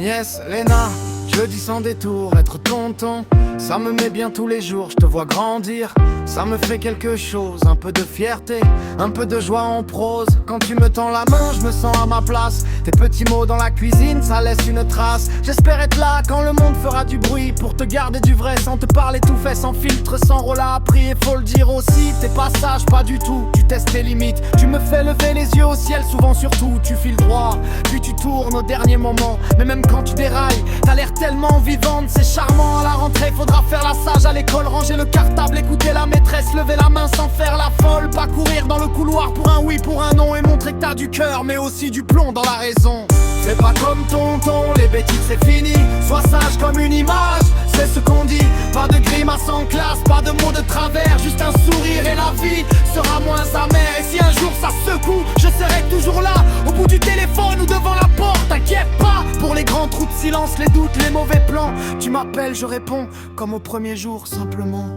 nièce Léna, je le dis sans détour, être tonton, ça me met bien tous les jours. Je te vois grandir, ça me fait quelque chose. Un peu de fierté, un peu de joie en prose. Quand tu me tends la main, je me sens à ma place. Tes petits mots dans la cuisine, ça laisse une trace. J'espère être là quand le monde fera du bruit, pour te garder du vrai sans te parler tout fait, sans filtre, sans rôle à appris. Et faut le dire aussi, t'es pas sage, pas du tout. Tu testes tes limites, tu me fais lever les yeux au ciel, souvent surtout. Tu files droit, puis tu tournes au dernier moment. Mais même quand tu dérailles, t'as l'air tellement vivante. C'est charmant à la rentrée, faudra faire la sage à l'école. Ranger le cartable, écouter la maîtresse, lever la main sans faire la folle. Pas courir dans le couloir pour un oui, pour un non. Et montrer que t'as du cœur, mais aussi du plomb dans la raison. Fais pas comme tonton, les bêtises c'est fini. Sois sage comme une image, c'est ce qu'on dit. Pas de grimace en classe, pas de mots de travers. Juste un sourire et la vie sera moins amère. Et si un jour ça secoue, je serai toujours là, au bout du téléphone ou devant la porte. T'inquiète pas, pour les grands trous de silence, les doutes, les mauvais plans. Tu m'appelles, je réponds, comme au premier jour simplement.